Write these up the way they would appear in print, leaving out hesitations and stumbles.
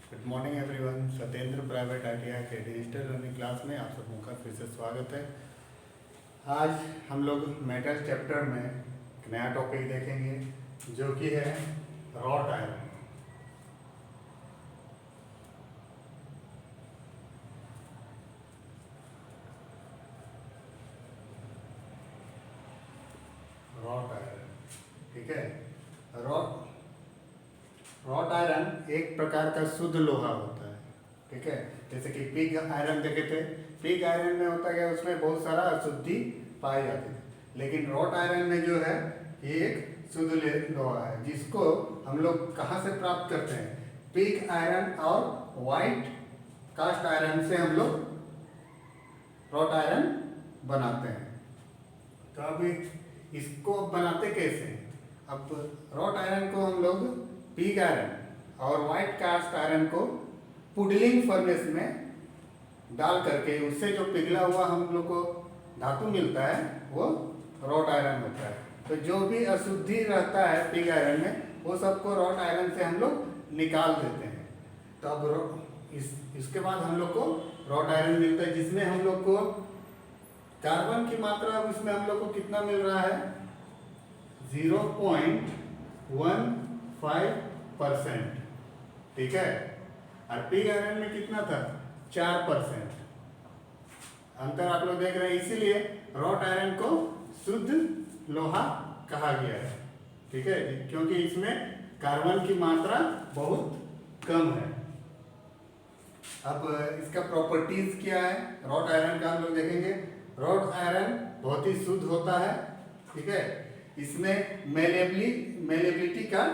Good morning everyone. Satyendra private ITI के digital learning class में आप सबों का फिर से स्वागत है। आज हम लोग मेटल चैप्टर में एक नया टॉपिक देखेंगे जो कि है रॉट आयरन। रॉट आयरन, ठीक है। रॉट रॉट आयरन एक प्रकार का शुद्ध लोहा होता है, ठीक है। जैसे कि पिग आयरन देखे थे, पिग आयरन में होता है उसमें बहुत सारा अशुद्धि पाई जाती है, लेकिन रॉट आयरन में जो है ये एक शुद्ध लोहा है जिसको हम लोग कहाँ से प्राप्त करते हैं? पिग आयरन और वाइट कास्ट आयरन से हम लोग रॉट आयरन बनाते हैं। तो अब इसको बनाते कैसे हैं? अब रॉट आयरन को हम लोग पिग आयरन और वाइट कास्ट आयरन को पुडलिंग फर्नेस में डाल करके उससे जो पिघला हुआ हम लोग को धातु मिलता है वो रॉट आयरन होता है। तो जो भी अशुद्धि रहता है पिग आयरन में वो सबको रॉट आयरन से हम लोग निकाल देते हैं। तो अब इसके बाद हम लोग को रॉट आयरन मिलता है जिसमें हम लोग को कार्बन की मात्रा अब इसमें हम लोग को कितना मिल रहा है? 0.15%, ठीक है। और पिग आयरन में कितना था? 4%। अंतर आप लोग देख रहे हैं, इसीलिए रॉट आयरन को शुद्ध लोहा कहा गया है, ठीक है, क्योंकि इसमें कार्बन की मात्रा बहुत कम है। अब इसका प्रॉपर्टीज क्या है रॉट आयरन का हम लोग देखेंगे। रॉट आयरन बहुत ही शुद्ध होता है, ठीक है। इसमें मेलेबिलिटी का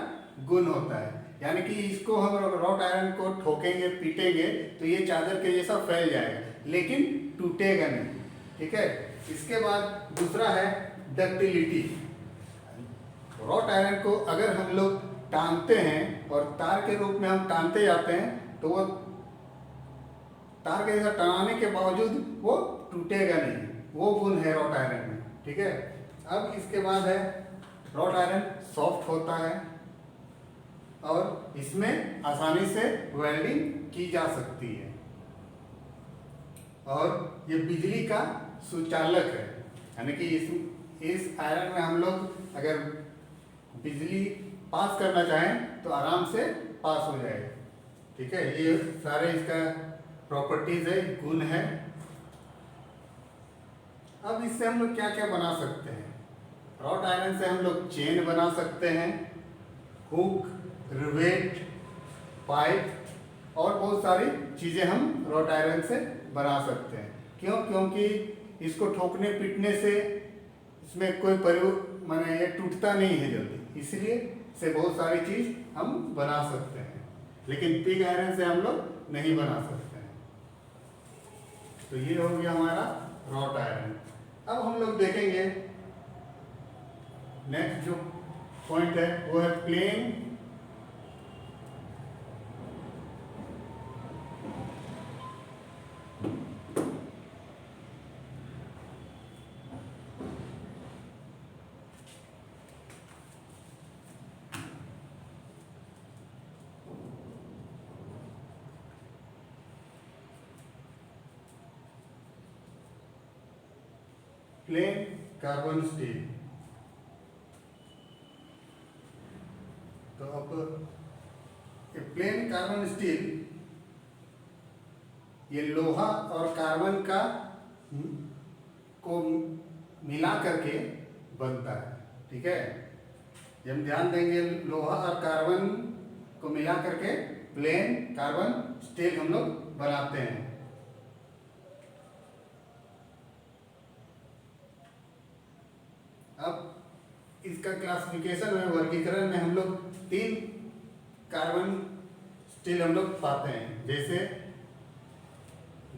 गुण होता है, यानी कि इसको हम रॉट आयरन को ठोकेंगे पीटेंगे तो ये चादर के जैसा फैल जाएगा लेकिन टूटेगा नहीं, ठीक है। इसके बाद दूसरा है डक्टिलिटी। रॉट आयरन को अगर हम लोग टांगते हैं और तार के रूप में हम टांगते जाते हैं तो वो तार के जैसा टांगने के बावजूद वो टूटेगा नहीं, वो गुण है रॉट आयरन में, ठीक है। अब इसके बाद है रॉट आयरन सॉफ्ट होता है और इसमें आसानी से वेल्डिंग की जा सकती है और ये बिजली का सुचालक है, यानी कि इस आयरन में हम लोग अगर बिजली पास करना चाहें तो आराम से पास हो जाएगा, ठीक है। ये सारे इसका प्रॉपर्टीज है, गुण है। अब इससे हम लोग क्या क्या बना सकते हैं? रॉट आयरन से हम लोग चेन बना सकते हैं, हुक, रिवेट, पाइप और बहुत सारी चीज़ें हम रॉट आयरन से बना सकते हैं। क्यों? क्योंकि इसको ठोकने पीटने से इसमें कोई माने ये टूटता नहीं है जल्दी, इसलिए से बहुत सारी चीज़ हम बना सकते हैं, लेकिन पिग आयरन से हम लोग नहीं बना सकते हैं। तो ये हो गया हमारा रॉट आयरन। अब हम लोग देखेंगे नेक्स्ट जो पॉइंट है वो है प्लेन कार्बन स्टील। तो अब प्लेन कार्बन स्टील ये लोहा और कार्बन का को मिला करके बनता है, ठीक है। जब हम ध्यान देंगे लोहा और कार्बन को मिला करके प्लेन कार्बन स्टील हम लोग बनाते हैं। अब इसका क्लासिफिकेशन में, वर्गीकरण में हम लोग 3 कार्बन स्टील हम लोग पाते हैं, जैसे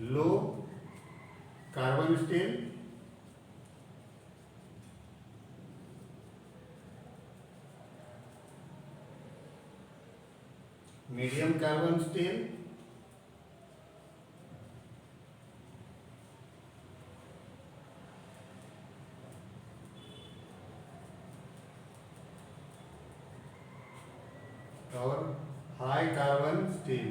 low carbon steel, medium carbon steel और हाई कार्बन स्टील।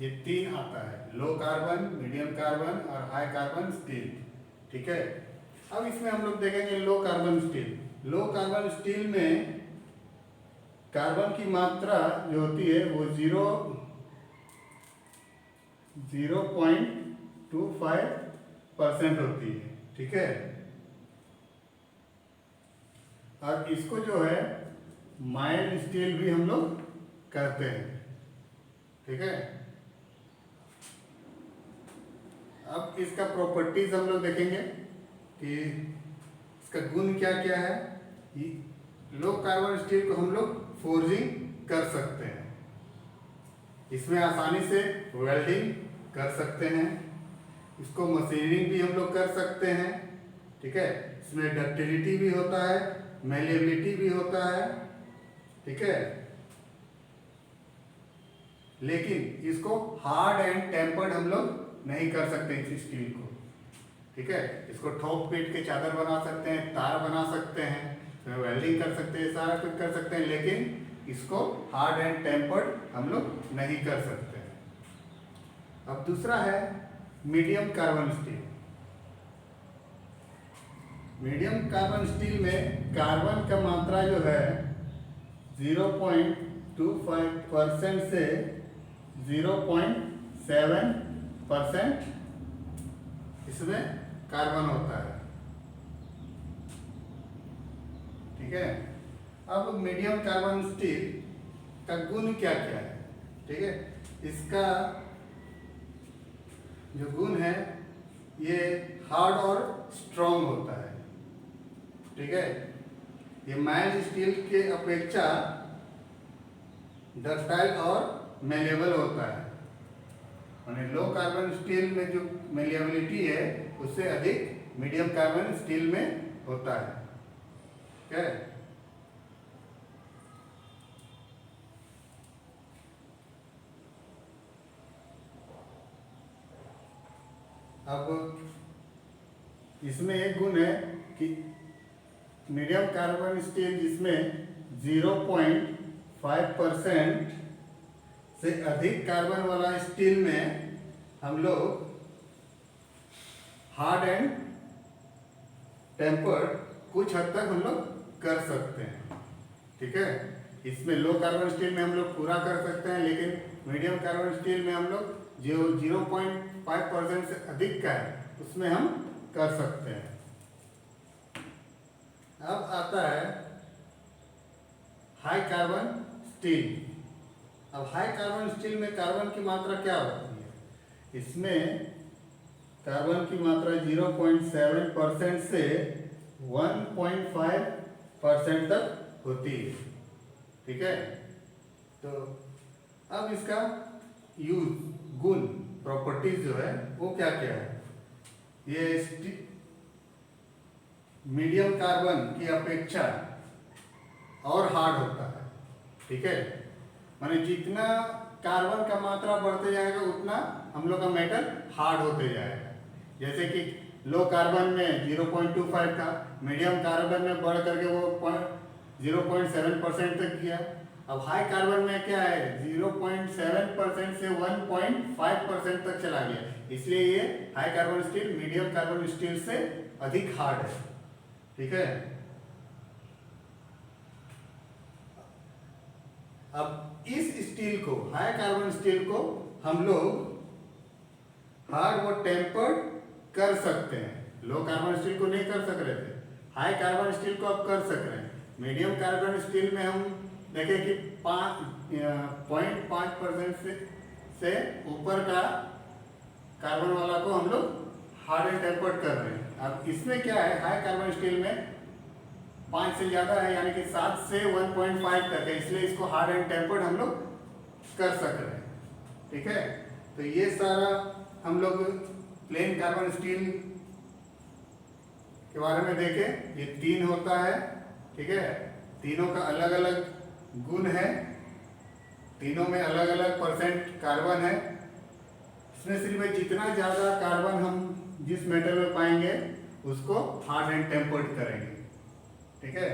ये 3 आता है, लो कार्बन, मीडियम कार्बन और हाई कार्बन स्टील। ठीक है, अब इसमें हम लोग देखेंगे low carbon steel. Low carbon steel में कार्बन की मात्रा जो होती है वो 0.25% होती है। ठीक है, और इसको जो है माइल्ड स्टील भी हम लोग कहते हैं। ठीक है, अब इसका प्रॉपर्टीज हम लोग देखेंगे कि इसका गुण क्या क्या है। लो कार्बन स्टील को हम लोग फोर्जिंग कर सकते हैं, इसमें आसानी से वेल्डिंग कर सकते हैं, इसको मशीनिंग भी हम लोग कर सकते हैं। ठीक है, इसमें डक्टिलिटी भी होता है, मेलेबिलिटी भी होता है। ठीक है, लेकिन इसको हार्ड एंड टेम्पर्ड हम लोग नहीं कर सकते इस स्टील को। ठीक है, इसको ठोक पीट के चादर बना सकते हैं, तार बना सकते हैं, वेल्डिंग कर सकते हैं, सारा कुछ कर सकते हैं, लेकिन इसको हार्ड एंड टेम्पर्ड हम लोग नहीं कर सकते हैं। अब दूसरा है medium carbon steel. Medium carbon steel में कार्बन का मात्रा जो है 0.25% से 0.7% इसमें कार्बन होता है। ठीक है, अब मीडियम कार्बन स्टील का गुण क्या क्या है। ठीक है, इसका जो गुण है ये हार्ड और स्ट्रॉन्ग होता है। ठीक है, ये माइल्ड स्टील के अपेक्षा डक्टाइल और मेलेबल होता है। यानी लो कार्बन स्टील में जो मेलेबिलिटी है उससे अधिक मीडियम कार्बन स्टील में होता है। ठीक है, अब इसमें एक गुण है कि मीडियम कार्बन स्टील जिसमें 0.5% से अधिक कार्बन वाला स्टील में हम लोग हार्ड एंड टेम्पर्ड कुछ हद तक हम लोग कर सकते हैं। ठीक है, इसमें लो कार्बन स्टील में हम लोग पूरा कर सकते हैं, लेकिन मीडियम कार्बन स्टील में हम लोग जो 0.5% से अधिक का है उसमें हम कर सकते हैं। अब आता है हाई कार्बन स्टील। अब हाई कार्बन स्टील में कार्बन की मात्रा क्या होती है, इसमें कार्बन की मात्रा 0.7% से 1.5% तक होती है। ठीक है, तो अब इसका यूज, गुण, प्रॉपर्टीज जो है वो क्या क्या है। ये मीडियम कार्बन की अपेक्षा और हार्ड होता है। ठीक है, माने जितना कार्बन का मात्रा बढ़ते जाएगा उतना हम लोग का मेटल हार्ड होते जाएगा। जैसे कि लो कार्बन में 0.25 था, मीडियम कार्बन में बढ़ करके वो 0.7% तक गया। अब हाई कार्बन में क्या है, 0.7% से 1.5% तक चला गया, इसलिए ये high carbon steel medium carbon steel से अधिक हार्ड है। ठीक है, अब इस स्टील को, हाई कार्बन स्टील को हम लोग हार्ड व टेम्पर्ड कर सकते हैं। लो कार्बन स्टील को नहीं कर सक रहे थे, हाई कार्बन स्टील को अब कर सक रहे हैं। मीडियम कार्बन स्टील में हम देखें कि 0.5% से ऊपर का कार्बन वाला को हम लोग हार्ड एंड टेम्पर्ड कर रहे हैं। अब इसमें क्या है, हाई कार्बन स्टील में 5 से ज़्यादा है, यानी कि 7 से 1.5 तक है, इसलिए इसको हार्ड एंड टेम्पर्ड हम लोग कर सक रहे हैं। ठीक है, तो ये सारा हम लोग प्लेन कार्बन स्टील के बारे में देखें। ये 3 होता है। ठीक है, तीनों का अलग अलग गुण है, तीनों में अलग अलग % कार्बन है। इसमें सिर्फ जितना ज़्यादा कार्बन हम जिस मेटल में पाएंगे उसको हार्ड एंड टेम्पर्ड करेंगे। ठीक है,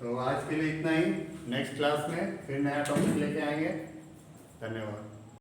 तो आज के लिए इतना ही। नेक्स्ट क्लास में फिर नया टॉपिक लेके आएंगे। धन्यवाद।